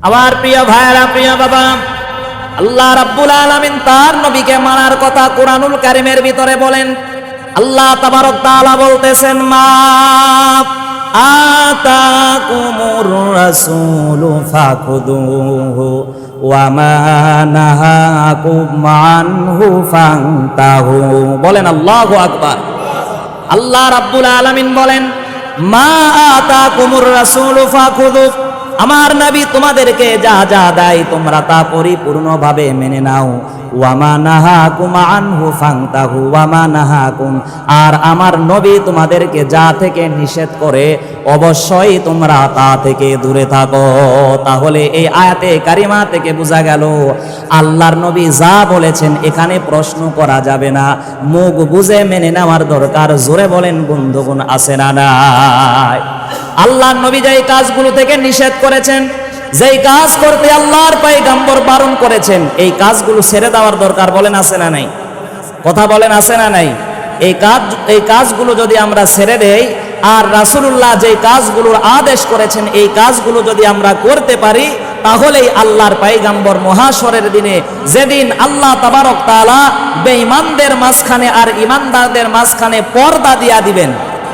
আমার প্রিয় ভাইরা, প্রিয় বাবা, আল্লাহ রাব্বুল আলামিন তার নবীকে মানার কথা কুরআনুল কারীমের ভিতরে বলেন। আল্লাহ তাবারক তাআলা বলতেছেন, মা আতাকুমুর রাসূলু ফাখুযুহু ওয়া মা নাহাকুম আনহু ফান্তাহু। বলেন আল্লাহু আকবার। আল্লাহ রাব্বুল আলামিন বলেন, মা আতাকুমুর রাসূলু ফাখুযুহু, আমার নবী তোমাদেরকে যা যা দেয় তোমরা তা পরিপূর্ণভাবে মেনে নাও। ওয়ামা নাহাকুম আনহু ফান্তাহু ওয়ামা নাহাকুম, আর আমার নবী তোমাদেরকে যা থেকে নিষেধ করে অবশ্যই তোমরা তা থেকে দূরে থাকো। তাহলে এই আয়াতে কারিমা থেকে বোঝা গেল আল্লাহর নবী যা বলেছেন এখানে প্রশ্ন করা যাবে না, মুখ বুঝে মেনে নেওয়ার দরকার। জোরে বলেন বন্ধুগণ, আছে না নাই? আল্লাহর নবী যেই কাজগুলো থেকে নিষেধ করেছেন, যেই কাজ করতে আল্লাহর পয়গম্বর বারণ করেছেন, এই কাজগুলো ছেড়ে দেওয়ার দরকার। বলেন আছে না নাই? কথা বলেন, আছে না নাই? এই কাজগুলো যদি আমরা ছেড়ে দেই, আর রাসূলুল্লাহ যেই কাজগুলোর আদেশ করেছেন এই কাজগুলো যদি আমরা করতে পারি, তাহলেই আল্লাহর পয়গম্বর মহাশরের দিনে, যেদিন আল্লাহ তাবারক তাআলা বেঈমানদের মাঝখানে আর ঈমানদারদের মাঝখানে পর্দা দিয়া দিবেন,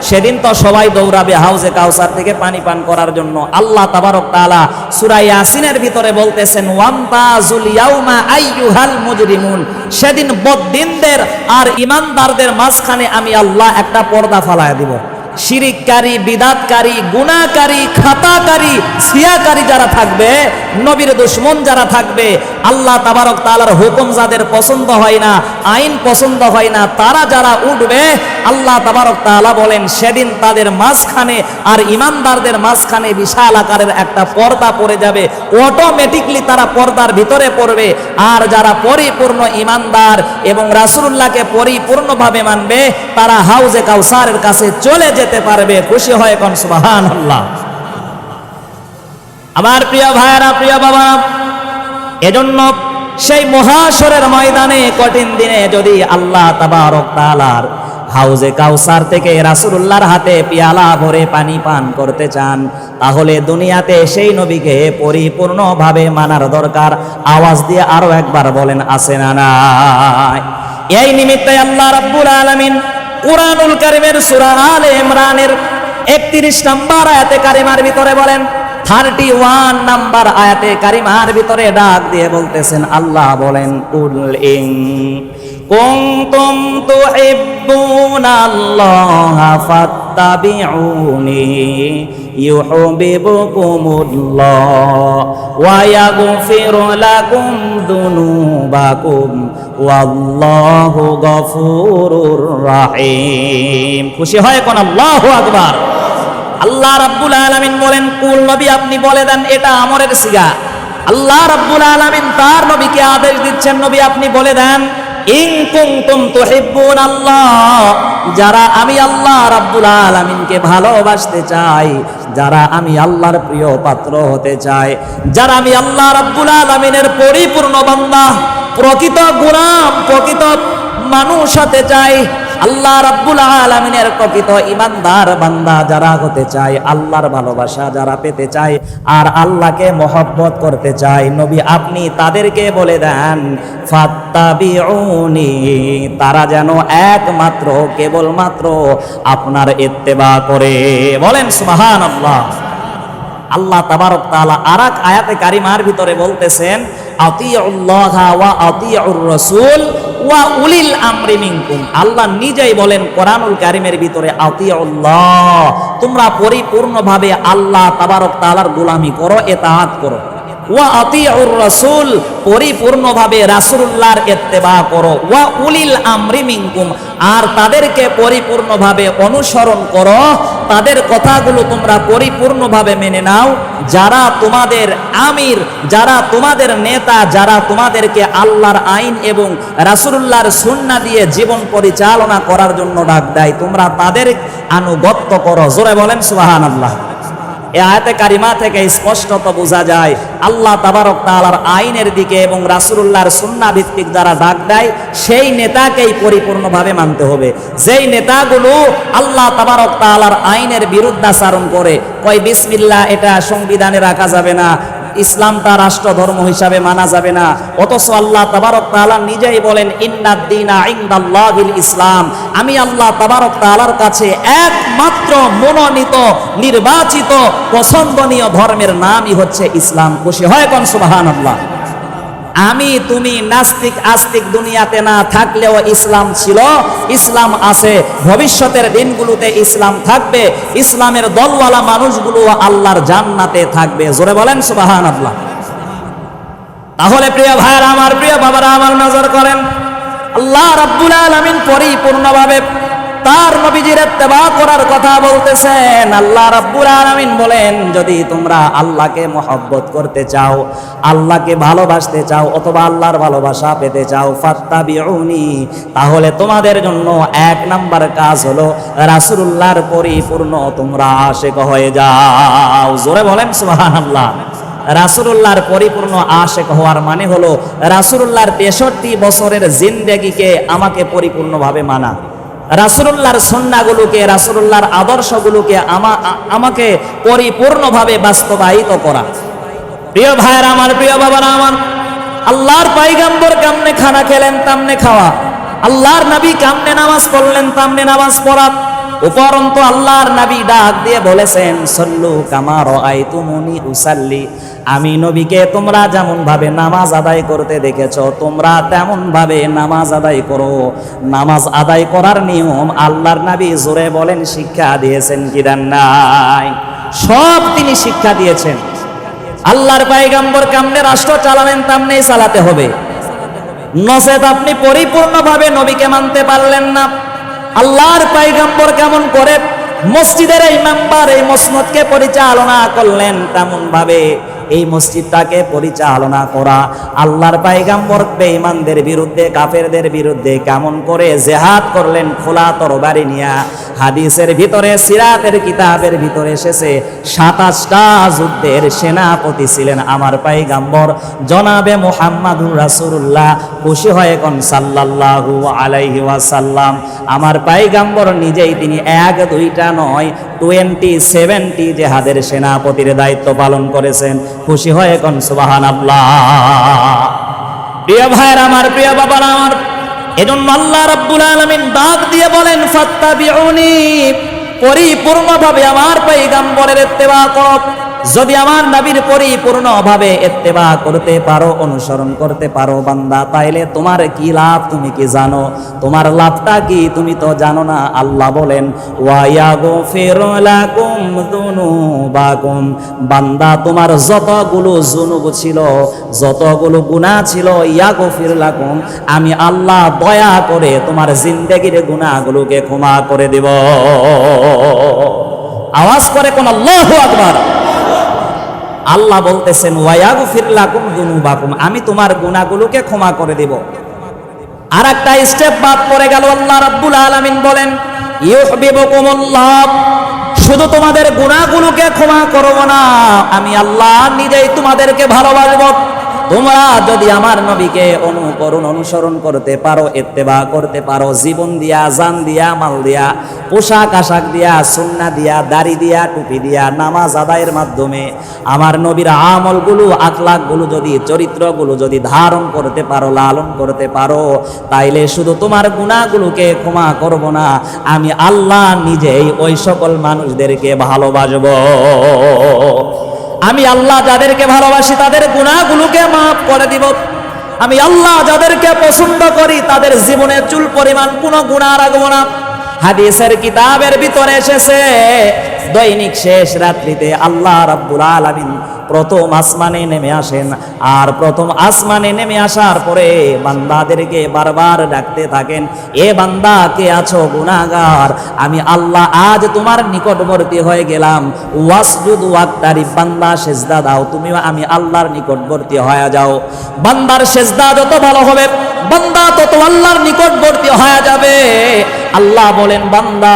সেদিন তো সবাই দৌড়াবে হাউজে কাউসার থেকে পানি পান করার জন্য। আল্লাহ তাবারক তাআলা সূরা ইয়াসিনের ভিতরে বলতেছেন, ওয়ামতাজুল ইয়াউমা আইয়ুহাল মুজরিমুন, সেদিন বদদিনদের আর ঈমানদারদের মাঝখানে আমি আল্লাহ একটা পর্দা ফালায়া দিব। শিরিককারী, বিদাতকারী, গুনাহকারী, খাতাকারী, সিয়াকারী যারা থাকবে, নবীর দুশমন যারা থাকবে, আল্লাহ তাবারক তাআলার হুকুম যাদের পছন্দ হয় না, আইন পছন্দ হয় না, তারা যারা উঠবে, আল্লাহ তাবারক তাআলা বলেন সেদিন তাদের মাঝখানে আর ঈমানদারদের মাঝখানে বিশাল আকারের একটা পর্দা পড়ে যাবে। অটোমেটিকলি তারা পর্দার ভিতরে পড়বে। আর যারা পরিপূর্ণ ঈমানদার এবং রাসূলুল্লাহকে পরিপূর্ণভাবে মানবে, তারা হাউজে কাউসারের কাছে চলে যেতে পারবে। খুশি হয় কোন সুবহানাল্লাহ। আমার প্রিয় ভাইরা, প্রিয় বাবা, এজন্য সেই মহাশরের ময়দানে কঠিন দিনে যদি আল্লাহ তাবারক তাআলার হাউজে কাউসার থেকে রাসূলুল্লাহর হাতে পেয়ালা ভরে পানি পান করতে চান, তাহলে দুনিয়াতে সেই নবীকে পরিপূর্ণভাবে মানার দরকার। আওয়াজ দিয়ে আরো একবার বলেন, আছে না নাই? এই নিমিত্তে আল্লাহ রাব্বুল আলামিন কুরআনুল কারীমের সূরা আলে ইমরানের 31 নম্বর আয়াতে কারিমার ভিতরে বলেন, 31 নাম্বার আয়াতে কারিমার ভিতরে ডাক দিয়ে বলতেছেন, আল্লাহ বলেন, কুল ইন কুনতুম তুহিব্বুনাল্লাহা ফাত্তাবিউনি ইউহিব্বুকুমুল্লাহ ওয়া ইয়াগফির লাকুম যুনুবাকুম ওয়াল্লাহু গফুরুর রহিম। খুশি হয় কোন আল্লাহু আকবার। আল্লাহ রাব্বুল আলামিন বলেন, কুল নবী আপনি বলে দেন, এটা আমরের সিগা। আল্লাহ রাব্বুল আলামিন তার নবীকে আদেশ দিচ্ছেন, নবী আপনি বলে দেন, ইন কুনতুম তুহিব্বুনাল্লাহ, যারা আমি আল্লাহ রাব্বুল আলামিনকে ভালোবাসতে চাই, যারা আমি আল্লাহর প্রিয় পাত্র হতে চাই, যারা আমি আল্লাহ রাব্বুল আলামিনের পরিপূর্ণ বান্দা, প্রকৃত গোলাম, প্রকৃত মানুষ হতে চাই, আল্লাহ রাব্বুল আলামিনের প্রকৃত ঈমানদার বান্দা যারা হতে চায়, আল্লাহর ভালোবাসা যারা পেতে চায় আর আল্লাহকে মহব্বত করতে চায়, নবী আপনি তাদেরকে বলে দেন, ফাত্তাবিউনি, তারা যেন একমাত্র কেবলমাত্র আপনার ইত্তেবা করে। বলেন সুবহানাল্লাহ। আল্লাহ তাবারক তাআলা আরেক আয়াতে কারিমার ভিতরে বলতেছেন, আতিউল্লাহা ওয়া আতিউর রাসূল ওয়া উলিল আমরি মিনকুম। আল্লাহ নিজেই বলেন কোরআনুল কারীমের ভিতরে, আতিউল্লাহ, তোমরা পরিপূর্ণভাবে আল্লাহ তাবারক তাআলার গোলামি করো, ইতাআত করো। ওয়া আতিউর রাসূল, পরিপূর্ণভাবে রাসূলুল্লাহর ইত্তেবা করো। ওয়া উলিল আমরি মিনকুম, আর তাদেরকে পরিপূর্ণভাবে অনুসরণ করো, তাদের কথাগুলো তোমরা পরিপূর্ণভাবে মেনে নাও। যারা তোমাদের আমির, যারা তোমাদের নেতা, যারা তোমাদেরকে আল্লাহর আইন এবং রাসূলুল্লাহর সুন্নাহ দিয়ে জীবন পরিচালনা করার জন্য ডাক দেয়, তোমরা তাদের আনুগত্য করো। জোরে বলেন সুবহানাল্লাহ। এই আয়াতে কারিমা থেকে স্পষ্টত বোঝা যায় আল্লাহ তাবারক তাআলার আইনের দিকে এবং রাসূলুল্লাহর সুন্নাহ ভিত্তিক যারা ডাক দেয়, সেই নেতাকেই পরিপূর্ণভাবে মানতে হবে। যেই নেতাগুলো আল্লাহ তাবারক তাআলার আইনের বিরুদ্ধাচরণ করে, কয় বিসমিল্লাহ এটা সংবিধানে রাখা যাবে না, ইসলামটা রাষ্ট্র ধর্ম হিসাবে মানা যাবে না। অথচ আল্লাহ তাবারক তাআলা নিজেই বলেন ইন্নাদ দীনা ইনদাল্লাহিল ইসলাম, আমি আল্লাহ তাবারক তাআলার কাছে একমাত্র মনোনীত নির্বাচিত পছন্দনীয় ধর্মের নামই হচ্ছে ইসলাম। খুশি হয় কোন সুবহানাল্লাহ। আমি তুমি নাস্তিক আস্তিক দুনিয়াতে না থাকলেও ইসলাম ছিল, ইসলাম আছে, ভবিষ্যতের দিনগুলোতে ইসলাম থাকবে, ইসলামের দলওয়ালা মানুষগুলো আল্লাহর জান্নাতে থাকবে। জোরে বলেন সুবহানাল্লাহ। তাহলে প্রিয় ভাইরা আমার, প্রিয় বাবারা আমার, নজর করেন আল্লাহ রাব্বুল আলামিন পরিপূর্ণভাবে তার নবীজির ইত্তেবা করার কথা বলতেছেন। আল্লাহ রাব্বুল আলামিন বলেন, যদি তোমরা আল্লাহকে মহব্বত করতে চাও, আল্লাহকে ভালোবাসতে চাও, অথবা আল্লাহর ভালোবাসা পেতে চাও, ফাত্তাবিউনি, তাহলে তোমাদের জন্য এক নাম্বার কাজ হলো রাসূলুল্লাহর পরিপূর্ণ তোমরা আশিক হয়ে যাও। জোরে বলেন সুবহানাল্লাহ। রাসূলুল্লাহর পরিপূর্ণ আশিক হওয়ার মানে হলো রাসূলুল্লাহর 63 বছরের জিন্দেগিকে আমাকে পরিপূর্ণভাবে মানা, রাসূলুল্লাহর সুন্নাহগুলোকে, রাসূলুল্লাহর আদর্শগুলোকে আমাকে পরিপূর্ণভাবে বাস্তবায়িত করা। প্রিয় ভাইরা আমার, প্রিয় বাবারা আমার, আল্লাহর পয়গম্বর কেমনে খানা খেলেন তেমনে খাওয়া, আল্লাহর নবী কেমনে নামাজ পড়লেন তেমনে নামাজ পড়া। উপরন্তু আল্লাহর নবী ডাক দিয়ে বলেছেন, সল্লু কামা রাআইতুমুনি উসাল্লি, আমি নবীকে তোমরা যেমন ভাবে নামাজ আদায় করতে দেখেছো, তোমরা তেমন ভাবে নামাজ আদায় করো। নামাজ আদায় করার নিয়ম আল্লাহর নবী জোরে বলেন শিক্ষা দিয়েছেন কি দেন নাই? সব তিনি শিক্ষা দিয়েছেন। আল্লাহর পয়গম্বর কেমনে রাষ্ট্র চালালেন তেমনি চালাতে হবে, নচেত আপনি পরিপূর্ণভাবে নবীকে মানতে পারলেন না। আল্লাহর পয়গম্বর কেমন করে মসজিদের এই মেম্বার, এই মসনদকে পরিচালনা করলেন, তেমন ভাবে এই মসজিদটাকে পরিচালনা করা। আল্লাহর পয়গম্বর বেঈমানদের বিরুদ্ধে, কাফেরদের বিরুদ্ধে কেমন করে জিহাদ করলেন খোলা তরবারি নিয়া। হাদিসের ভিতরে, সিরাতের কিতাবের ভিতরে এসেছে 27টা যুদ্ধের সেনাপতি ছিলেন আমার পয়গম্বর জনাবে মুহাম্মাদুর রাসূলুল্লাহ। খুশি হয়ে কোন সাল্লাল্লাহু আলাইহি ওয়াসাল্লাম। আমার পয়গম্বর নিজেই তিনি 1-2টা নয় 27টি জিহাদের সেনাপতির দায়িত্ব পালন করেছেন। খুশি হয়ে কোন সুবহানাল্লাহ। প্রিয় ভাইরা আমার, প্রিয় বাবারা আমার, এজন্য আল্লাহ রাব্বুল আলামিন ডাক দিয়ে বলেন, ফাত্তাবিউনি, পরিপূর্ণভাবে আমার পয়গম্বরের ইত্তেবা করো। যদি আমার নবীর পরিপূর্ণভাবে ইত্তেবা করতে পারো, অনুসরণ করতে পারো বান্দা, তাইলে তোমার কি লাভ তুমি কি জানো? তোমার লাভটা কি তুমি তো জানো না। আল্লাহ বলেন, ওয়া ইয়াগফির লাকুম যুনুবাকুম, বান্দা তোমার যতগুলো যুনুব ছিল, যতগুলো গুনাহ ছিল, ইয়াগফির লাকুম, আমি আল্লাহ দয়া করে তোমার জিন্দেগির গুনাহগুলোকে ক্ষমা করে দেব। আওয়াজ করে কোন আল্লাহু আকবার। আল্লাহ বলতেছেন, ওয়ায়াগফির লাকুম যুনুবাকুম, আমি তোমার গুনাহগুলোকে ক্ষমা করে দেব। আর একটা স্টেপ বাদ পড়ে গেল। আল্লাহ রাব্বুল আলামিন বলেন, ইউহিব্বুকুমুল্লাহ, শুধু তোমাদের গুনাহগুলোকে ক্ষমা করব না, আমি আল্লাহ নিজেই তোমাদেরকে ভালোবাসব। তোমরা যদি আমার নবীকে অনুসরণ করতে পারো, ইত্তেবা করতে পারো, জীবন দিয়া, জান দিয়া, মাল দিয়া, পোশাক আশাক দিয়া, সুন্নাহ দিয়া, দাড়ি দিয়া, টুপি দিয়া, নামাজ আদায়ের মাধ্যমে আমার নবীর আমলগুলো, আখলাকগুলো যদি, চরিত্রগুলো যদি ধারণ করতে পারো, লালন করতে পারো, তাইলে শুধু তোমার গুনাহগুলোকে ক্ষমা করব না, আমি আল্লাহ নিজেই ওই সকল মানুষদেরকে ভালোবাসবো। আমি আল্লাহ যাদেরকে ভালোবাসি তাদের গুনাহগুলোকে মাফ করে দিব। আমি আল্লাহ যাদেরকে পছন্দ করি তাদের জীবনে চুল পরিমাণ কোনো গুনাহ রাখবো না। হাদিসের কিতাবের ভিতরে এসেছে, দৈনিক শেষ রাত্রিতে আল্লাহ রাব্বুল আলামিন প্রথম আসমানে নেমে আসেন, আর প্রথম আসমানে নেমে আসার পরে বান্দাদেরকে বারবার ডাকতে থাকেন, এ বান্দা কে আছো গুনাহগার, আমি আল্লাহ আজ তোমার নিকটবর্তী হয়ে গেলাম, ওয়াসজুদ ওয়াক্তারিব, বান্দা সেজদা দাও, তুমিও আমি আল্লাহর নিকটবর্তী হয়ে যাও। বান্দার সেজদা যত ভালো হবে, বান্দা তত আল্লাহর নিকটবর্তী হয়ে যাবে। আল্লাহ বলেন, বান্দা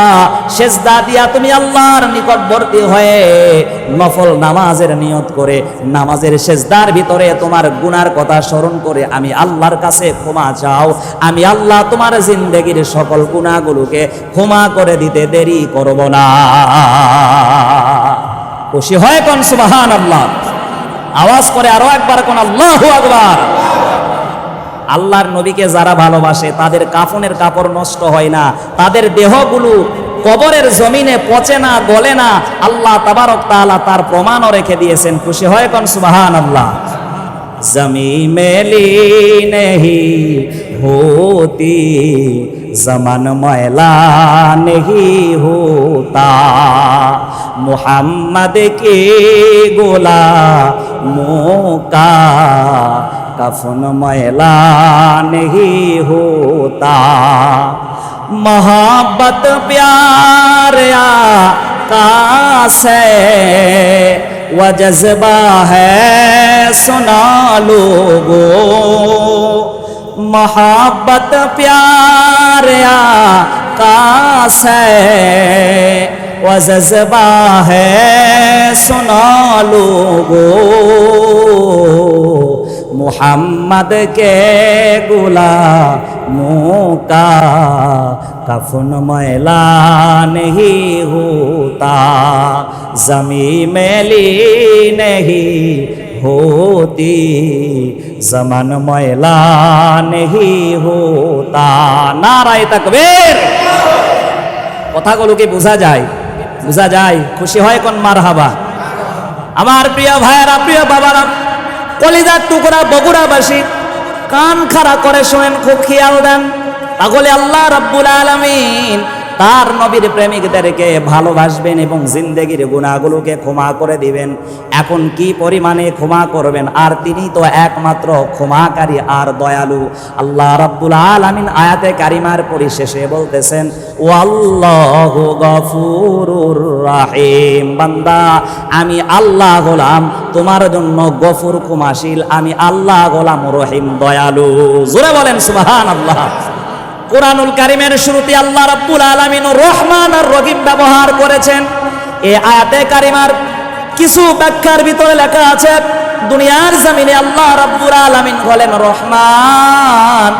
সেজদা দিয়া তুমি আল্লাহর নিকটবর্তী হয়ে নফল নামাজের নিয়ত করে, নামাজের সেজদার ভিতরে তোমার গুনার কথা স্মরণ করে আমি আল্লাহর কাছে ক্ষমা চাও, আমি আল্লাহ তোমার জিন্দেগির সকল গুনাহগুলোকে ক্ষমা করে দিতে দেরি করব না। খুশি হয় কোন সুবহানাল্লাহ। আওয়াজ করে আরো একবার কোন আল্লাহু আকবার। আল্লাহর নবীকে যারা ভালোবাসে তাদের কাফনের কাপড় নষ্ট হয় না, তাদের দেহগুলো কবরের জমিনে পচে না, গলে না। আল্লাহ তাবারক তাআলা তার প্রমাণও রেখে দিয়েছেন। খুশি হয় কোন সুবহানাল্লাহ। জমি মেলি নেহি होती जमन मैला नहीं होता मोहम्मद के गुलामों का कफन मैला नहीं होता मोहब्बत प्यार आका से व जज्बा है सुना लोगों मोहब्बत प्यार आका से व जज्बा है सुना लोगों मोहम्मद के गुलामों का कफन मैला नहीं होता जमी मैली नहीं होती जमन मैला नहीं होता नाराए तकबीर কথাগুলোকে বোঝা যায় খুশি হয় কোন মারহাবা আমার প্রিয় ভাইয়েরা প্রিয় বাবারা কলিজার টুকরা বগুড়াবাসী কান খাড়া করে শুনেন খুব খেয়াল দেন তাহলে আল্লাহ রাব্বুল আলামিন তার নবীর প্রেমিকদেরকে ভালোবাসবেন এবং জিন্দেগির গুনাহগুলোকে ক্ষমা করে দিবেন। এখন কি পরিমাণে ক্ষমা করবেন, আর তিনি তো একমাত্র ক্ষমাকারী আর দয়ালু। আল্লাহ রাব্বুল আলামিন আয়াতে কারিমার পরিশেষে বলতেছেন ওয়াল্লাহু গফুরুর রাহিম, বান্দা আমি আল্লাহ গোলাম তোমার জন্য গফুর ক্ষমাশীল, আমি আল্লাহ গোলাম রহিম দয়ালু। জোরে বলেন সুবহানাল্লাহ। কুরআনুল কারীমের শুরুতে আল্লাহ রাব্বুল আলামিন রহমান আর রহিম ব্যবহার করেছেন। এই আয়াতে কারিমার কিছু ব্যাখ্যার ভিতরে লেখা আছে দুনিয়ার জমিনে আল্লাহ রাব্বুল আলামিন হলেন রহমান,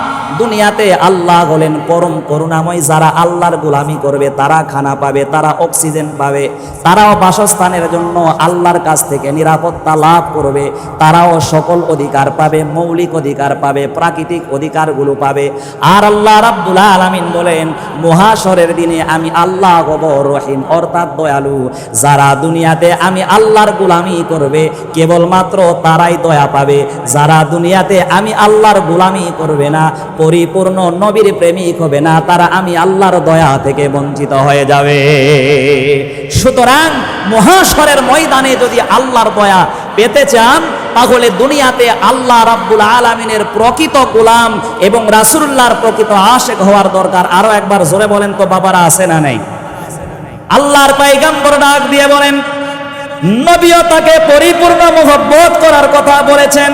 দুনিয়াতে আল্লাহ হলেন পরম করুণাময়। যারা আল্লাহর গোলামি করবে তারা খানা পাবে, তারা অক্সিজেন পাবে, তারাও বাসস্থানের জন্য আল্লাহর কাছ থেকে নিরাপত্তা লাভ করবে, তারাও সকল অধিকার পাবে, মৌলিক অধিকার পাবে, প্রাকৃতিক অধিকারগুলো পাবে। আর আল্লাহ রাব্বুল আলামিন বলেন মহাশরের দিনে আমি আল্লাহ গফুর রহিম অর্থাৎ দয়ালু। যারা দুনিয়াতে আমি আল্লাহর গোলামি করবে কেবলমাত্র তারাই দয়া পাবে, যারা দুনিয়াতে আমি আল্লাহর গোলামি করবে না, পরিপূর্ণ নবীর প্রেমিক হবে না, তারা আমি আল্লাহর দয়া থেকে বঞ্চিত হয়ে যাবে। সুতরাং মহাশরের ময়দানে যদি আল্লাহর দয়া পেতে চান তাহলে দুনিয়াতে আল্লাহ রাব্বুল আলামিনের প্রকৃত গোলাম এবং রাসূলুল্লাহর প্রকৃত আশিক হওয়ার দরকার। আরো একবার জোরে বলেন তো বাবারা, আছে না নাই? আল্লাহর পয়গম্বর ডাক দিয়ে বলেন নবীও তাকে পরিপূর্ণ মুহাব্বত করার কথা বলেছেন।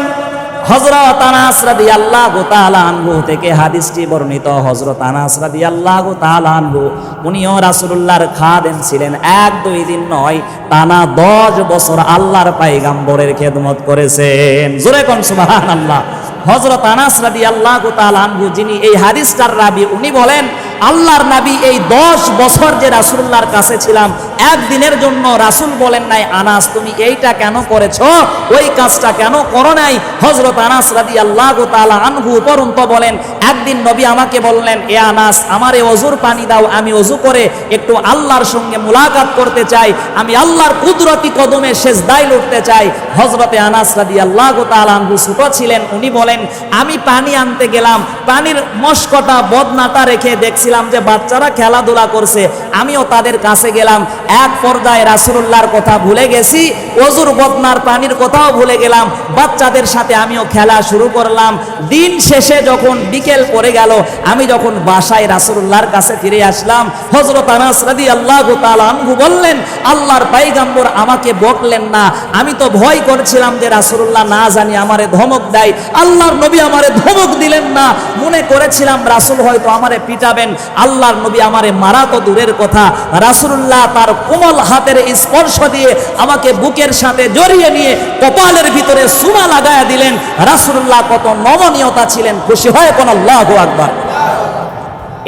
হযরত আনাস রাদিয়াল্লাহু তাআলা আনহু থেকে হাদিসটি বর্ণিত। হযরত আনাস রাদিয়াল্লাহু তাআলা আনহু উনিও রাসূলুল্লাহর খাদেম ছিলেন। 1-2 দিন নয়, টানা 10 বছর আল্লাহর পয়গম্বরের খেদমত করেছেন। জোরে কোন সুবহানাল্লাহ। হযরত আনাস রাদিয়াল্লাহু তাআলা আনহু যিনি এই হাদিসটার রাবী, উনি বলেন আল্লাহর নবী এই 10 বছর যে রাসূলুল্লাহর কাছে ছিলাম, একদিনের জন্য রাসূল বলেন নাই আনাস তুমি এইটা কেন করেছো, ওই কাজটা কেন করো নাই। হযরত আনাস রাদিয়াল্লাহু তাআলা আনহু পরন্ত বলেন একদিন নবী আমাকে বললেন এ আনাস আমারে ওযুর পানি দাও, আমি ওযু করে একটু আল্লাহর সঙ্গে মুলাকাত করতে চাই, আমি আল্লাহর কুদরতি কদমে সেজদায় লুটতে চাই। হযরতে আনাস রাদিয়াল্লাহু তাআলা আনহু ছোট ছিলেন, উনি বলেন আমি পানি আনতে গেলাম, পানির মশকটা বদনাটা রেখে দেখছিলাম যে বাচ্চারা খেলাধুলা করছে, আমিও তাদের কাছে গেলাম। এক পর্যায়ে রাসূলুল্লাহর কথা ভুলে গেছি, ওযুর বদনার পানির কথাও ভুলে গেলাম, বাচ্চাদের সাথে আমিও খেলা শুরু করলাম। দিন শেষে যখন বিকেল পড়ে গেল, আমি যখন বাসায় রাসূলুল্লাহর কাছে ফিরে আসলাম, হযরত আনাস রাদিয়াল্লাহু তাআলা আনহু বললেন আল্লাহর পয়গম্বর আমাকে বকলেন না, আমি তো ভয় করছিলাম যে রাসূলুল্লাহ না জানি আমারে ধমক দেয়। আল্লাহর নবী আমারে ধমক দিলেন না, মনে করেছিলাম রাসূল হয়তো আমারে পিটাবেন। আল্লাহর নবী আমারে মারা তো দূরের কথা, রাসূলুল্লাহ তার কোমল হাতের স্পর্শ দিয়ে আমাকে বুকের সাথে জড়িয়ে নিয়ে কপালের ভিতরে সুমা লাগায়া দিলেন। রাসূলুল্লাহ কত নমনীয়তা ছিলেন। খুশি হয় কোন আল্লাহু আকবার।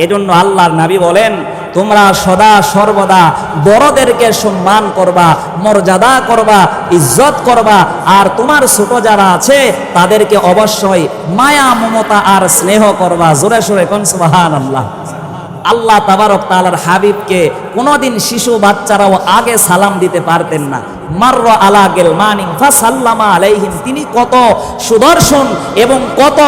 এজন্য আল্লাহর নবী বলেন তোমরা সদা সর্বদা বড়দেরকে সম্মান করবা, মর্যাদা করবা, ইজ্জত করবা, আর তোমার ছোট যারা আছে তাদেরকে অবশ্যই মায়া মমতা আর স্নেহ করবা। জোরে সোরে কোন সুবহানাল্লাহ। আল্লাহ তাবারক তাআলার হাবিবকে কোনোদিন শিশু বাচ্চারাও আগে সালাম দিতে পারতেন না। মাররা আলা গিলমানিন ফাসাল্লামা আলাইহিম, তিনি কত সুদর্শন এবং কত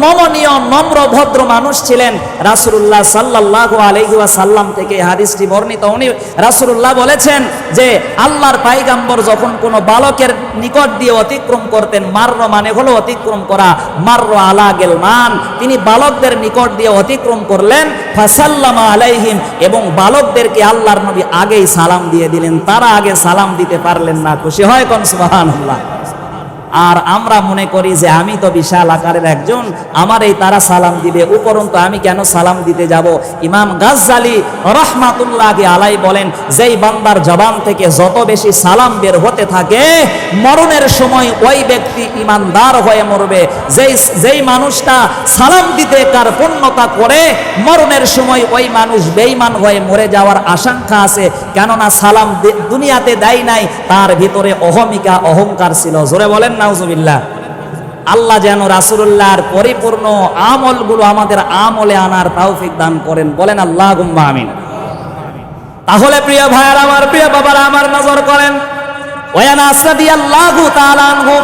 নমনীয় নম্র ভদ্র মানুষ ছিলেন। রাসূলুল্লাহ সাল্লাল্লাহু আলাইহি ওয়াসাল্লাম থেকে হাদিসটি বর্ণিত। উনি রাসূলুল্লাহ বলেছেন যে আল্লাহর পয়গম্বর যখন কোনো বালকের নিকট দিয়ে অতিক্রম করতেন, মাররা মানে হলো অতিক্রম করা, মাররা আলা গিলমান, তিনি বালকদের নিকট দিয়ে অতিক্রম করলেন, ফাসাল্লামা আলাইহিম, এবং বালকদেরকে আল্লাহর নবী আগেই সালাম দিয়ে দিলেন, তারা আগে সালাম দিতে পারলেন না। খুশি হয় কোন সুবহানাল্লাহ। আর আমরা মনে করি যে আমি তো বিশাল আকারের একজন, আমার এই তারা সালাম দিবে, উপরন্তু আমি কেন সালাম দিতে যাব? ইমাম গাজ্জালি রাহমাতুল্লাহি আলাইহি বলেন, যেই বান্দার জবান থেকে যত বেশি সালাম বের হতে থাকে, মরণের সময় ওই ব্যক্তি ইমানদার হয়ে মরবে। যেই মানুষটা সালাম দিতে কার্পণ্যতা করে, মরণের সময় ওই মানুষ বেঈমান হয়ে মরে যাওয়ার আশঙ্কা আছে। কেননা সালাম দুনিয়াতে দেয় নাই, তার ভিতরে অহমিকা, অহংকার ছিল। জোরে বলেন নাউজুবিল্লাহ। আল্লাহ যেন রাসূলুল্লাহর পরিপূর্ণ আমলগুলো আমাদের আমলে আনার তৌফিক দান করেন। বলেন আল্লাহুম্মা আমিন। তাহলে প্রিয় ভাইয়েরা আমার, প্রিয় বাবারা আমার, নজর করেন ওয়া আনাস রাদিয়াল্লাহু তাআলা আনহু,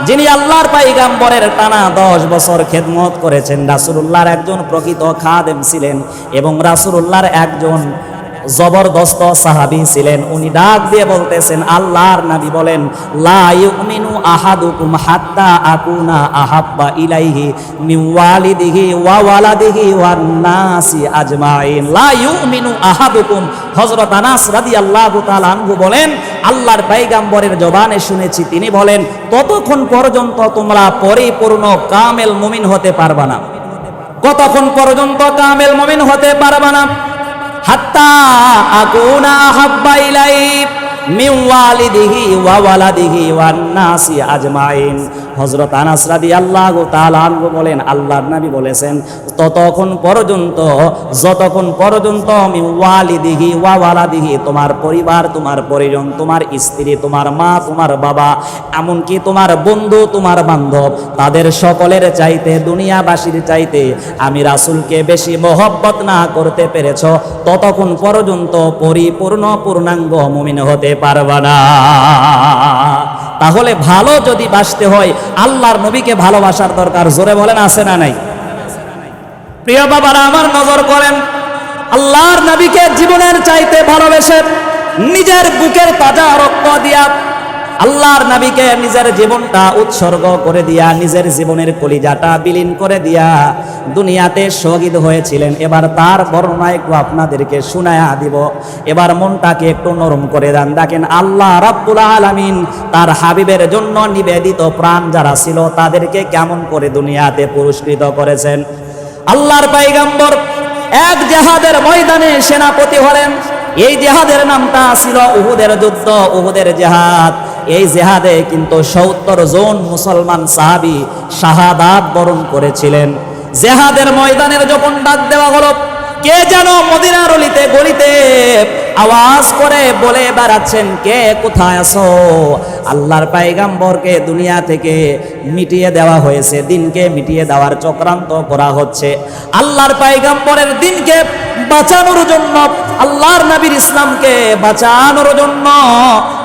যিনি আল্লাহর পয়গম্বরের টানা 10 বছর খেদমত করেছেন, রাসূলুল্লাহর একজন প্রকৃত খাদেম ছিলেন এবং রাসূলুল্লাহর একজন জবরদস্ত সাহাবী ছিলেন। উনি ডাক দিয়ে বলতেছেন, আল্লাহর নবী বলেন, লা ইউমিনু আহাদুকুম হাত্তা আকুনা আহাব্বা ইলাইহি মিন ওয়ালিদিহি ওয়া ওয়ালাদিহি ওয়ান নাসি আজমাইন। লা ইউমিনু আহাদুকুম, হযরত আনাস রাদিয়াল্লাহু তাআলা আনহু বলেন, আল্লাহর পয়গম্বরের জবানে শুনেছি তিনি বলেন, ততক্ষণ পর্যন্ত তোমরা পরিপূর্ণ কামেল মুমিন হতে পারবা না। কতক্ষণ পর্যন্ত কামেল মুমিন হতে পারবা না? হাত্তা আকুনা হাব্বা ইলাইহি মিন ওয়ালিদিহি ওয়া ওয়ালাদিহি ওয়ান নাসি আজমাইন। হযরত আনাস রাদিয়াল্লাহু তাআলা আনহু বলেন, আল্লাহর নবী বলেছেন, ততক্ষণ পর্যন্ত, যতক্ষণ পর্যন্ত মিন ওয়ালিদিহি ওয়া ওয়ালাদিহি, তোমার পরিবার, তোমার পরিজন, তোমার স্ত্রী, তোমার মা, তোমার বাবা, এমনকি তোমার বন্ধু, তোমার বান্ধব, তাদের সকলের চাইতে, দুনিয়াবাসীর চাইতে আমি রাসূলকে বেশি মহব্বত না করতে পেরেছ, ততক্ষণ পর্যন্ত পরিপূর্ণ পূর্ণাঙ্গ মুমিন হতে পারবা না। তাহলে ভালো যদি বাসতে হয়, আল্লাহর নবীকে ভালোবাসার দরকার। জোরে বলেন, আছে না নাই? প্রিয় বাবারা আমার, নজর করেন, আল্লাহর নবীকে জীবনের চাইতে ভালোবেসে, নিজের বুকের তাজা রক্ত দিয়া, আল্লাহর নবীকে নিজের জীবনটা উৎসর্গ করে দিয়া, নিজের জীবনের কলিজাটা বিলীন করে দিয়া দুনিয়াতে শহীদ হয়েছিলেন। এবার তার বর্ণনা একটু আপনাদেরকে শুনায়া দিব। এবার মনটাকে একটু নরম করে দেন। দেখেন আল্লাহ রাব্বুল আলামিন তার হাবিবের জন্য নিবেদিত প্রাণ যারা ছিল তাদেরকে কেমন করে দুনিয়াতে পুরস্কৃত করেছেন। আল্লাহর পয়গম্বর এক জিহাদের ময়দানে সেনাপতি হলেন। এই জিহাদের নামটা ছিল উহুদের যুদ্ধ, উহুদের জিহাদ। এই জিহাদে কিন্তু ৭০ জন মুসলমান সাহাবী শাহাদাত বরণ করেছিলেন। জিহাদের ময়দানের যখন ডাক দেওয়া হলো, কে যেন মদিনার অলিতে গলিতে আওয়াজ করে বলে বেড়াচ্ছেন, কে কোথায় আছো? আল্লাহর পয়গম্বরকে দুনিয়া থেকে মিটিয়ে দেওয়া হয়েছে, দিনকে মিটিয়ে দেওয়ার চক্রান্ত করা হচ্ছে। আল্লাহর পয়গম্বরের দিনকে বাঁচানোর জন্য, আল্লাহর নবীর ইসলামকে বাঁচানোর জন্য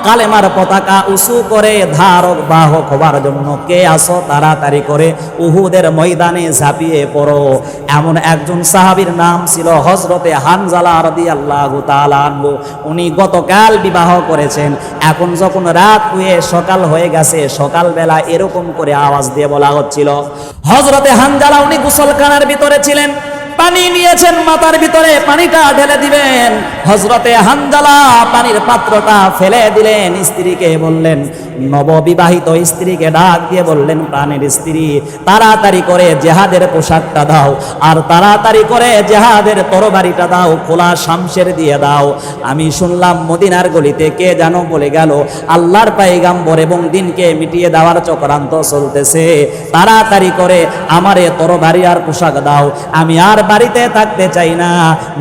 কালেমার পতাকা উঁচু করে ধারক বাহক হবার জন্য কে আসো, তাড়াতাড়ি করে উহুদের ময়দানে ঝাঁপিয়ে পড়ো। এমন একজন সাহাবীর নাম ছিল হযরতে হানজালা রাদিয়াল্লাহু তাআলা আনহু। উনি গতকাল বিবাহ করেছেন। এখন যখন রাত হয়ে সকাল হয়ে গেছে, সকালবেলা এরকম করে আওয়াজ দিয়ে বলা হচ্ছিল, হযরতে হানজালা উনি গোসলখানার ভিতরে ছিলেন, পানি নিয়েছেন, মাথার ভিতরে পানিটা ঢেলে দিবেন। হযরতে হানজালা পানির পাত্রটা ফেলে দিলেন। স্ত্রীকে বললেন, নববিবাহিত স্ত্রীকে ডাক দিয়ে বললেন, প্রাণের স্ত্রী, তাড়াতাড়ি করে জিহাদের পোশাকটা দাও, আর তাড়াতাড়ি করে জিহাদের তরবারিটা দাও, খোলা শামশের দিয়ে দাও। আমি শুনলাম মদিনার গলিতে কে যেন বলে গেল, আল্লাহর পয়গম্বর এবং দিনকে মিটিয়ে দেওয়ার চক্রান্ত চলতেছে, তাড়াতাড়ি করে আমারে তরবারি আর পোশাক দাও, আমি আর বাড়িতে থাকতে চাই না।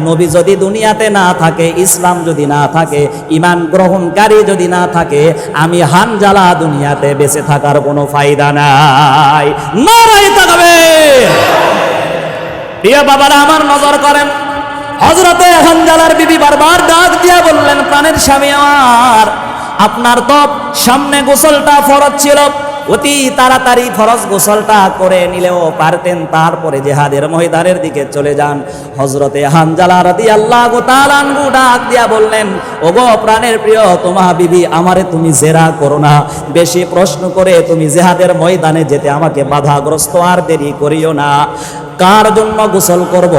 নবী যদি দুনিয়াতে না থাকে, ইসলাম যদি না থাকে, ঈমান গ্রহণকারী যদি না থাকে, আমি হানজালা দুনিয়াতে বেঁচে থাকার কোনো ফায়দা নাই। নারায়ে তাকবীর। প্রিয় বাবারা আমার, নজর করেন, হযরতে হানজালার বিবি বারবার ডাক দিয়া বললেন, প্রাণের স্বামী আমার, আপনার তো সামনে গোসলটা ফরজ ছিল, অতি তাড়াতাড়ি ফরজ গোসলটা করে নিলেও পারতেন, তারপরে জিহাদের ময়দানের দিকে চলে যান। হযরতে হানজালা রাদিয়াল্লাহু তাআলা আনহু ডাক দিয়া বললেন, ওগো প্রাণের প্রিয় তোমা বিবি, আমারে তুমি জেরা করো না, বেশি প্রশ্ন করে তুমি জিহাদের ময়দানে যেতে আমাকে বাধাগ্রস্ত আর দেরি করিও না। কার জন্য গোসল করব?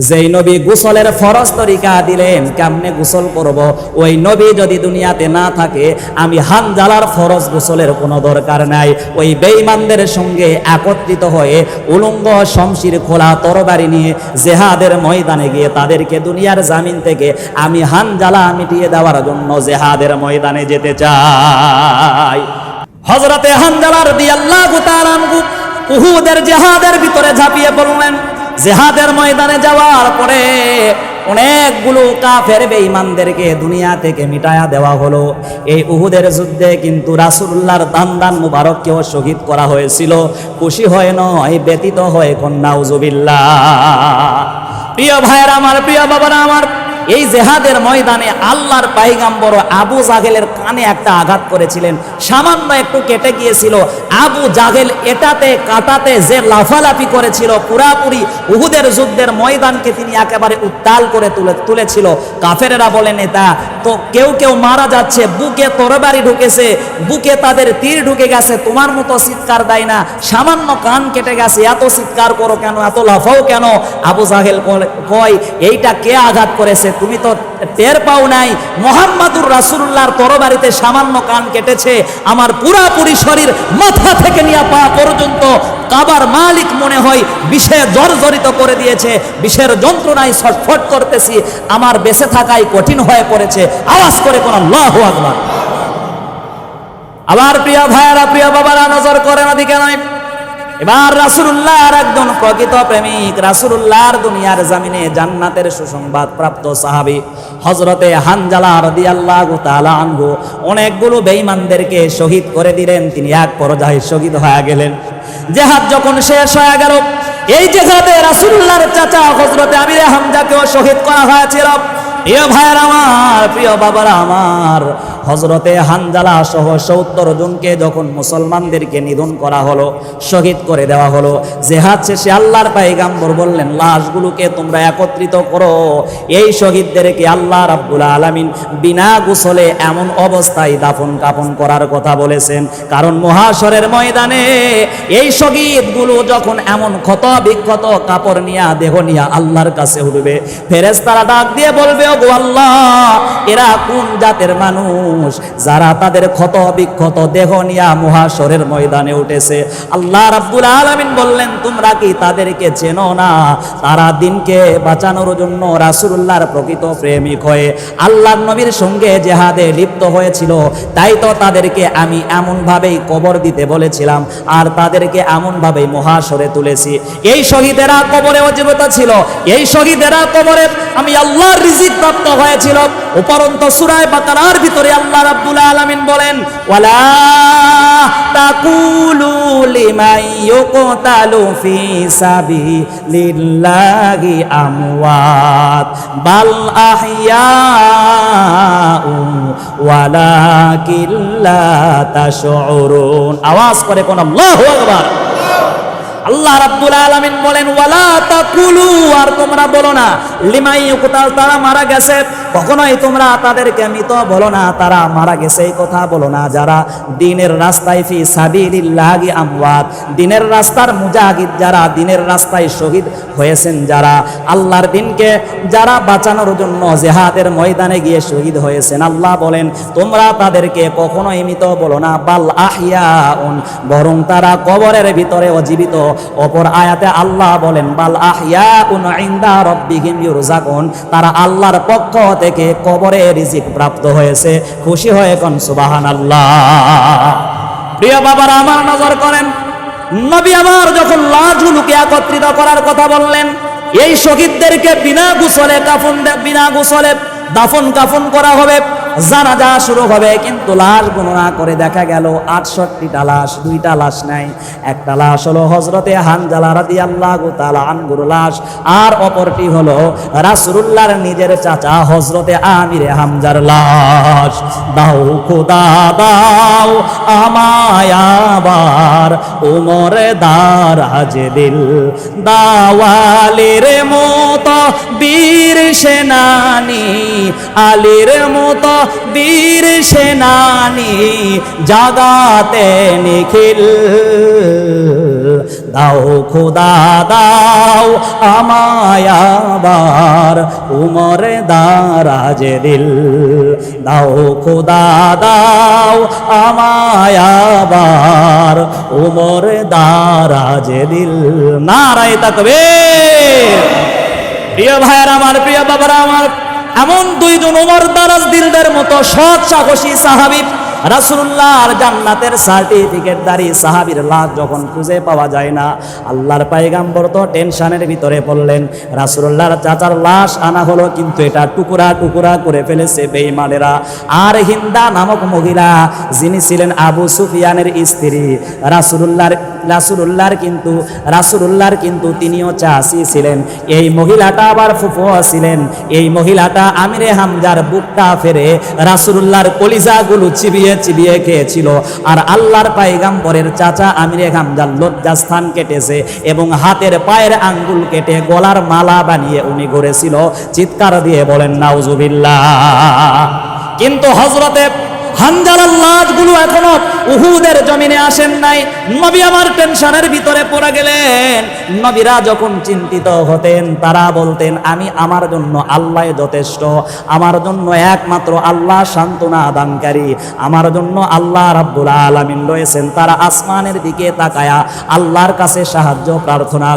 যেই নবী গোসলের ফরজ তরিকা দিলেন, কেমনে গোসল করব, ওই নবী যদি দুনিয়াতে না থাকে, আমি হানজালার ফরজ গোসলের কোনো দরকার নাই। ওই বেঈমানদের সঙ্গে একত্রিত হয়ে উলঙ্গ শমশির খোলা তরবারি নিয়ে জিহাদের ময়দানে গিয়ে তাদেরকে দুনিয়ার জামিন থেকে আমি হানজালা মিটিয়ে দেওয়ার জন্য জিহাদের ময়দানে যেতে চাই। হযরতে হানজালা রাদিয়াল্লাহু তাআলা আনহু উহুদের জিহাদের ভিতরে ঝাঁপিয়ে পড়লেন। জিহাদের ময়দানে যাওয়ার পরে অনেকগুলো কাফের বেঈমানদেরকে দুনিয়া থেকে মিটায়া দেওয়া হলো। এই উহুদের যুদ্ধে কিন্তু রাসূলুল্লাহর দান মুবারককেও শহীদ করা হয়েছিল। খুশি হয় নয়, ব্যতীত হয় কোন নাউজুবিল্লাহ। প্রিয় ভাইয়েরা আমার, প্রিয় বাবারা আমার, এই জিহাদের ময়দানে আল্লাহর পয়গম্বর আবু জাহেলের কানে একটা আঘাত করেছিলেন, সামান্য একটু কেটে গিয়েছিল। আবু জাহেল এটাতে কাটাতে যে লাফালাফি করেছিল, পুরাপুরি উহুদের যুদ্ধের ময়দানকে তিনি একেবারে উত্তাল করে তুলেছিল। কাফেরেরা বলেন, এটা তো কেউ কেউ মারা যাচ্ছে, বুকে তরবারি ঢুকেছে, বুকে তাদের তীর ঢুকে গেছে, তোমার মতো চিৎকার দেয় না, সামান্য কান কেটে গেছে, এত চিৎকার করো কেন, এত লাফাও কেন? আবু জাহেল কয়, এইটা কে আঘাত করেছে? তুমি তো টের পাও নাই, মুহাম্মাদুর রাসূলুল্লাহর তরবারিতে সামান্য কান কেটেছে, আমার পুরাপুরি শরীর মাথা থেকে নিয়ে পা পর্যন্ত কাবার মালিক মনে হয় বিষে জর্জরিত করে দিয়েছে, বিষের যন্ত্রণায় ছটফট করতেছি, আমার বেঁচে থাকাই কঠিন হয়ে পড়েছে। আওয়াজ করে কোন আল্লাহু আকবার। আবার প্রিয় ভাইয়েরা, প্রিয় বাবারা, নজর করেন ওদিকে নয়। এবার রাসূলুল্লাহর একজন প্রকৃত প্রেমিক, রাসূলুল্লাহর দুনিয়ার জমিনে জান্নাতের সুসংবাদ প্রাপ্ত সাহাবী হযরতে হানজালা রাদিয়াল্লাহু তাআলা আনহু অনেকগুলো বেঈমানদেরকে শহীদ করে দিলেন। তিনি এক পর্যায়ে শহীদ হয়ে গেলেন। জিহাদ যখন শেষ হয়ে গেল, এই জিহাদে রাসূলুল্লাহর চাচা হযরতে আমিরে হামজাকেও শহীদ করা হয়েছিল। প্রিয় ভাইয়েরা আমার, প্রিয় বাবারা আমার, হযরতে হানজালা সহ ৭০ জনকে যখন মুসলমানদেরকে নিধন করা হলো, শহীদ করে দেওয়া হলো, জিহাদ শেষে আল্লাহর পয়গম্বর বললেন, লাশগুলোকে তোমরা একত্রিত করো। এই শহীদদেরকে আল্লাহ রাব্বুল আলামিন বিনা গোসলে এমন অবস্থায় দাফন কাফন করার কথা বলেছেন, কারণ মহাশরের ময়দানে এই শহীদগুলো যখন এমন ক্ষত বিক্ষত কাপড় নিয়ে, দেহ নিয়ে আল্লাহর কাছে উঠবে, ফেরেশতারা ডাক দিয়ে বলবে, ওগো আল্লাহ, এরা কোন জাতের মানুষ যারা তাদের ক্ষত বিক্ষত দেহ নিয়ে মহাশরের ময়দানে উঠেছে? আল্লাহ রাব্বুল আলামিন বললেন, তোমরা কি তাদেরকে চেনো না? তারা দিনকে বাঁচানোর জন্য রাসূলুল্লাহর প্রকৃত প্রেমিক হয়ে আল্লাহর নবীর সঙ্গে জিহাদে লিপ্ত হয়েছিল, তাই তো তাদেরকে আমি এমন ভাবেই কবর দিতে বলেছিলাম, আর তাদেরকে এমন ভাবেই মহাশরে তুলেছি। এই শহীদেরা কবরে জীবিত ছিল, এই শহীদেরা কবরে আমি আল্লাহর রিজিক প্রাপ্ত হয়েছিল। উপরন্ত সূরা বাকারার ভিতরে আল্লাহ রাব্বুল আলামিন বলেন, ওয়ালা তাকুলু লিমান ইউকতালু ফি সাবিলিল্লাহি আমওয়াত বাল আহইয়াউ ওয়ালাকিন লা তাশউরুন। আওয়াজ করে কোন আল্লাহু আকবার। আল্লাহ রাব্বুল আলামিন বলেন, ওয়ালা তাকুলু, আর তোমরা বলো না, লিমাই ইউকতাল, তারা মারা গেছে, কখনোই তোমরা তাদেরকে মৃত বলো না, তারা মারা গেছে এই কথা বলো না। যারা দ্বীনের রাস্তায় ফি সাবিলিল্লাহি আমওয়াত, দ্বীনের রাস্তার মুজাহিদ যারা, দ্বীনের রাস্তায় শহীদ হয়েছেন যারা, আল্লাহর দ্বীনকে যারা বাঁচানোর জন্য জিহাদের ময়দানে গিয়ে শহীদ হয়েছেন, আল্লাহ বলেন তোমরা তাদেরকে কখনোই মৃত বলো না, বাল আহইয়াউন, বরং তারা কবরের ভিতরে জীবিত। অপর আয়াতে আল্লাহ বলেন, বাল আহইয়াউন ইনদা রাব্বিহিম ইউরযাকুন, তারা আল্লাহর পক্ষ থেকে কবরে রিজিক প্রাপ্ত হয়েছে। খুশি হয়ে কোন সুবহানাল্লাহ। প্রিয় বাবারা আমার, নজর করেন, নবী আমার যখন লাশগুলোকে একত্রিত করার কথা বললেন, এই শহীদদেরকে বিনা গোসলে দাফন কাফন করা হবে, জানাজা শুরু হবে। কিন্তু লাশ গণনা করে দেখা গেল 68টা লাশ, 2টা লাশ নাই। একটা লাশ হলো হযরতে হানজালা রাদিয়াল্লাহু তাআলা আনহুর লাশ, আর অপরটি হলো রাসূলুল্লাহর নিজের চাচা হযরতে আমিরে হামজার লাশ। দাও খোদা দাও আমায় আবার উমরে দারাজ দিল, দাওয়ালের মতো বীর সেনানী, আলীর মতো বীর সেনানী, জাগাতে নিখিল। দাও খোদা দাও আমায় আবার উমরে দারাজ দিল, দাও খোদা দাও আমায় আবার উমরে দারাজ দিল। নারায়ে তাকবীর। প্রিয় ভাইয়েরা আমার, প্রিয় বাবারা আমার, এমন দুইজন উমর দারাজ দিলদের মতো সৎ সাহসী সাহাবী, রাসূলুল্লাহর জান্নাতের সার্টিফিকেটধারী সাহাবীর লাশ যখন খুঁজে পাওয়া যায় না, আল্লাহর পয়গম্বর তো টেনশনের ভিতরে পড়লেন। রাসূলুল্লাহর চাচার লাশ আনা হলো, কিন্তু এটা টুকরা টুকরা করে ফেলেছে বেঈমানেরা। আর হিন্দা নামক মহিলা, যিনি ছিলেন আবু সুফিয়ানের স্ত্রী, রাসূলুল্লাহর কিন্তু তিনিও চাচী ছিলেন। এই মহিলাটা আবার ফুফুও ছিলেন। এই মহিলাটা আমিরে হামজার বুকটা ফেরে রাসূলুল্লাহর কলিজাগুলো চিবিয়ে খেয়েছিল। আর আল্লাহর পয়গম্বরের চাচা আমিরে হামজার লজ্জাস্থান কেটেছে এবং হাতের পায়ের আঙ্গুল কেটে গলার মালা বানিয়ে উনি ঘুরেছিল। চিৎকার দিয়ে বলেন নাউজুবিল্লাহ। কিন্তু হযরতে হানজালার লাশগুলো এখনো উহুদের জমিনে আসেন নাই। নবী আমার টেনশনের ভিতরে পড়ে গেলেন। নবীরা যখন চিন্তিত হতেন, তারা বলতেন আমি আমার জন্য আল্লাহ যথেষ্ট, আমার জন্য একমাত্র আল্লাহ সান্ত্বনা দানকারী, আমার জন্য আল্লাহ রাব্বুল আলামিন রয়েছেন। তারা আসমানের দিকে তাকায়া আল্লাহর কাছে সাহায্য প্রার্থনা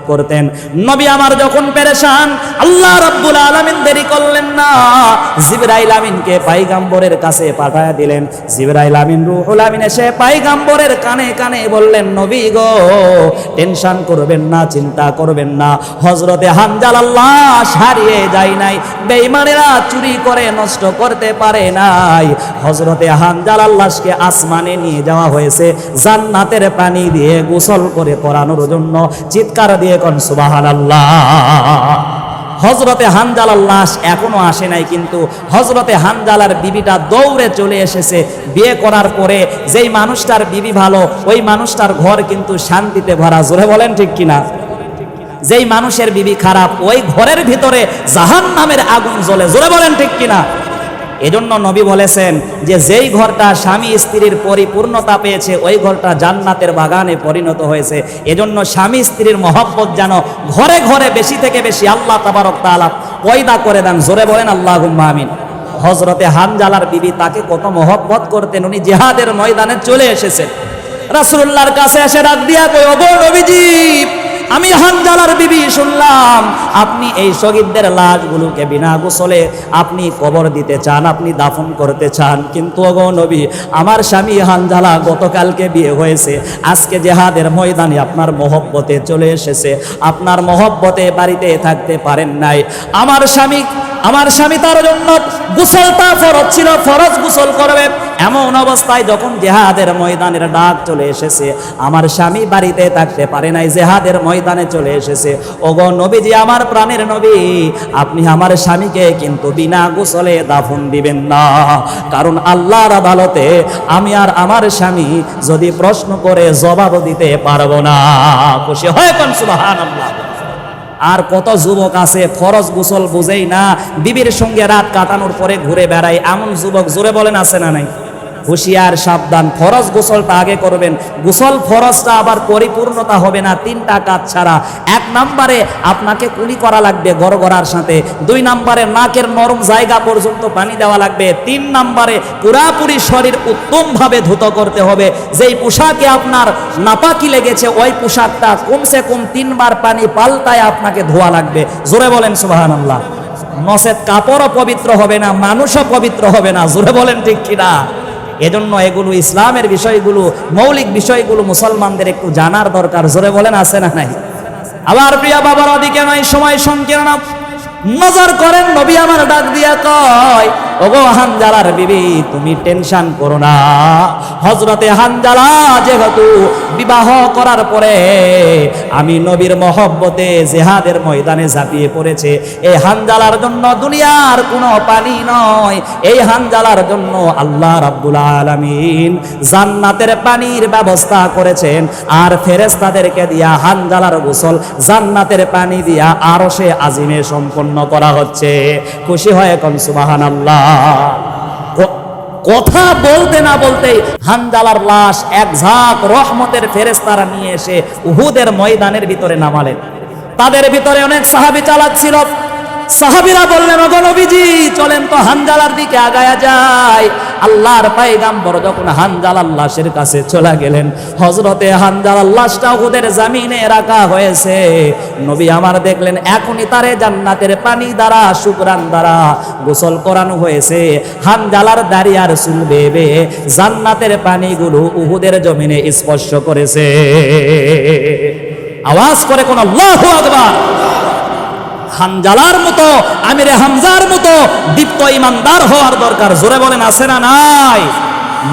করতেন। নবী আমার যখন পেরেশান, আল্লাহ রাব্বুল আলামিন দেরি করলেন না, জিবরাইল আমিনকে পয়গম্বরের কাছে পাঠায়া দিলেন। জিবরাইল আমিন রূহুল আমিন এসে পয়গম্বরের কানে কানে বললেন, নবী গো, টেনশন করবেন না, চিন্তা করবেন না, হযরতে হানজালার লাশ হারিয়ে যায় নাই, বেঈমানেরা চুরি করে নষ্ট করতে পারে নাই। হযরতে হানজালার লাশকে আসমানে নিয়ে যাওয়া হয়েছে জান্নাতের পানি দিয়ে গোসল করে পরানোর জন্য। চিৎকার দিয়ে কোন সুবহানাল্লাহ। হযরতে হানজালার লাশ এখনো আসে নাই, কিন্তু হযরতে হানজালার বিবিটা দৌড়ে চলে এসেছে। বিয়ে করার পরে যেই মানুষটার বিবি ভালো, ওই মানুষটার ঘর কিন্তু শান্তিতে ভরা। জোরে বলেন ঠিক কিনা? যেই মানুষের বিবি খারাপ, ওই ঘরের ভিতরে জাহান্নামের আগুন জ্বলে। জোরে বলেন ঠিক কিনা? এজন্য নবী বলেছেন যে যেই ঘরটা স্বামী স্ত্রীর পরিপূর্ণতা পেয়েছে, ওই ঘরটা জান্নাতের বাগানে পরিণত হয়েছে। এজন্য স্বামী স্ত্রীর মহব্বত যেন ঘরে ঘরে বেশি থেকে বেশি আল্লাহ তাবারক তাআলা পয়দা করে দেন। জোরে বলেন আল্লাহুম্মা আমিন। হযরতে হানজালার বিবি তাকে কত মহব্বত করতেন। উনি জিহাদের ময়দানে চলে এসেছেন, রাসূলুল্লাহর কাছে এসে ডাক দিয়া কই, ওগো নবীজি, আমি হানজালার বিবি শুনলাম আপনি এই শহীদদের লাশগুলোকে বিনা গোসলে আপনি কবর দিতে চান, আপনি দাফন করতে চান। কিন্তু ওগো নবী, আমার স্বামী হানজালা গতকালকে বিয়ে হয়েছে, আজকে জিহাদের ময়দানে আপনার মহব্বতে চলে এসেছে, আপনার মহব্বতে বাড়িতে থাকতে পারেন নাই। আমার স্বামী তার জন্য গোসলটা ফরজ ছিল, ফরজ গোসল করবে। এমন অবস্থায় যখন জিহাদের ময়দানের ডাক চলে এসেছে, আমার স্বামী বাড়িতে থাকতে পারে নাই, জিহাদের ময়দানে চলে এসেছে। ওগো নবীজি, আমার প্রাণের নবী, আপনি আমার স্বামীকে কিন্তু বিনা গোসলে দাফন দিবেন না। কারণ আল্লাহর আদালতে আমি আর আমার স্বামী যদি প্রশ্ন করে জবাব দিতে পারবো না। খুশি হয় কোন সুবহানাল্লাহ। আর কত যুবক আছে ফরজ গোসল বুঝেই না, বিবির সঙ্গে রাত কাটানোর পরে ঘুরে বেড়ায়, এমন যুবক জোরে বলেন আছে না নাই? হুঁশিয়ার, সাবধান। ফরজ গোসলটা আগে করবেন। গোসল ফরজটা আবার পরিপূর্ণতা হবে না 3টা কাজ ছাড়া। 1 নম্বরে আপনাকে কুলি করা লাগবে গড়গড়ার সাথে। 2 নম্বরে নাকের নরম জায়গা পর্যন্ত পানি দেওয়া লাগবে। 3 নম্বরে পুরাপুরি শরীর উত্তমভাবে ধুত করতে হবে। যেই পোশাকে আপনার নাপাকি লেগেছে, ওই পোশাকটা কমসে কম 3 বার পানি পাল্টায় আপনাকে ধোয়া লাগবে। জোরে বলেন সুবহানাল্লাহ। নচেত কাপড়ও পবিত্র হবে না, মানুষও পবিত্র হবে না। জোরে বলেন ঠিক কিনা? এজন্য এগুলো ইসলামের বিষয়গুলো, মৌলিক বিষয়গুলো মুসলমানদের একটু জানার দরকার। জোরে বলেন আছে না নাই? আবার প্রিয় বাবার ওদিকে নয়, সময় সংকীর্ণ, নজর করেন নবী আমার ডাক দিয়া কয়, ওগো হানজালার বিবি তুমি টেনশন করো না। হযরতে হানজালা যেহেতু বিবাহ করার পরে আমি নবীর মহব্বতে জিহাদের ময়দানে ঝাঁপিয়ে পড়েছে, এই হানজালার জন্য দুনিয়ার কোনো পানি নয়, এই হানজালার জন্য আল্লাহ রাব্বুল আলামিন জান্নাতের পানির ব্যবস্থা করেছেন। আর ফেরেশতাদেরকে দিয়া হানজালার গোসল জান্নাতের পানি দিয়া আরশে আজিমে সম্পন্ন করা হচ্ছে। খুশি হয়ে কোন সুবহানাল্লাহ। কথা বলতে না বলতে হানজালার লাশ এক ঝাঁক রহমতের ফেরেশতারা নিয়ে এসে উহুদের ময়দানের ভিতরে নামালেন। তাদের ভিতরে অনেক সাহাবী চালাক ছিল। সাহাবীরা বললেন, ওগো নবীজি চলেন তো হানজালার দিকে আগায়া যায়। আল্লাহর পয়গম্বর যখন হানজালার লাশের কাছে চলে গেলেন, হযরতে হানজালার লাশটা উহুদের জমিনে রাখা হয়েছে। নবী আমার দেখলেন এখনই তারে জান্নাতের পানি দ্বারা শুকরান দ্বারা গোসল করানো হয়েছে। হানজালার দাড়ি আর চুল বেবে জান্নাতের পানিগুলো উহুদের জমিনে স্পর্শ করেছে। আওয়াজ করে কোন আল্লাহু আকবার। হানজালার মতো, আমিরে হামজার মতো দীপ্ত ইমানদার হওয়ার দরকার। জোরে বলেন আছে না নাই?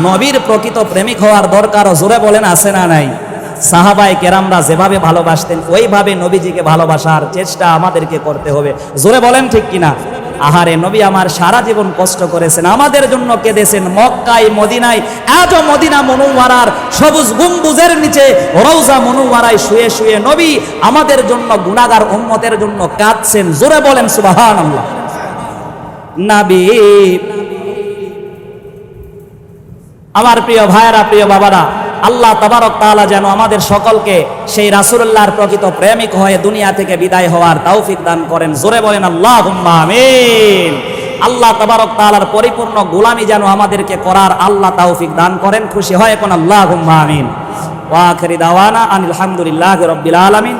নবীর প্রকৃত প্রেমিক হওয়ার দরকার। জোরে বলেন আছে না নাই? সাহাবায়ে কেরামরা যেভাবে ভালোবাসতেন ওইভাবে নবীজিকে ভালোবাসার চেষ্টা আমাদেরকে করতে হবে। জোরে বলেন ঠিক কিনা? আহারে নবী আমার সারা জীবন কষ্ট করেছেন, আমাদের জন্য কেঁদেছেন। মক্কায় মদিনায়, এত মদিনা মুনওয়ারার সবুজ গম্বুজের নিচে রওজা মুনওয়ারায় শুয়ে শুয়ে নবী আমাদের জন্য গুনাহগার উম্মতের জন্য কাঁদছেন। জোরে বলেন সুবহানাল্লাহ। নবী আমার প্রিয় ভাইরা, প্রিয় বাবারা, আল্লাহ তাবারক তাআলা যেন আমাদের সকলকে সেই রাসূলুল্লাহর প্রকৃত প্রেমিক হয়ে দুনিয়া থেকে বিদায় হওয়ার তৌফিক দান করেন। জোরে বলেন আল্লাহুম্মা আমিন। আল্লাহ তাবারক তাআলার পরিপূর্ণ গোলামি যেন আমাদেরকে করার আল্লাহ তৌফিক দান করেন। খুশি হয় কোন আল্লাহুম্মা আমিন। ওয়া আখিরি দাওয়ানা আনিল হামদুলিল্লাহি রাব্বিল আলামিন।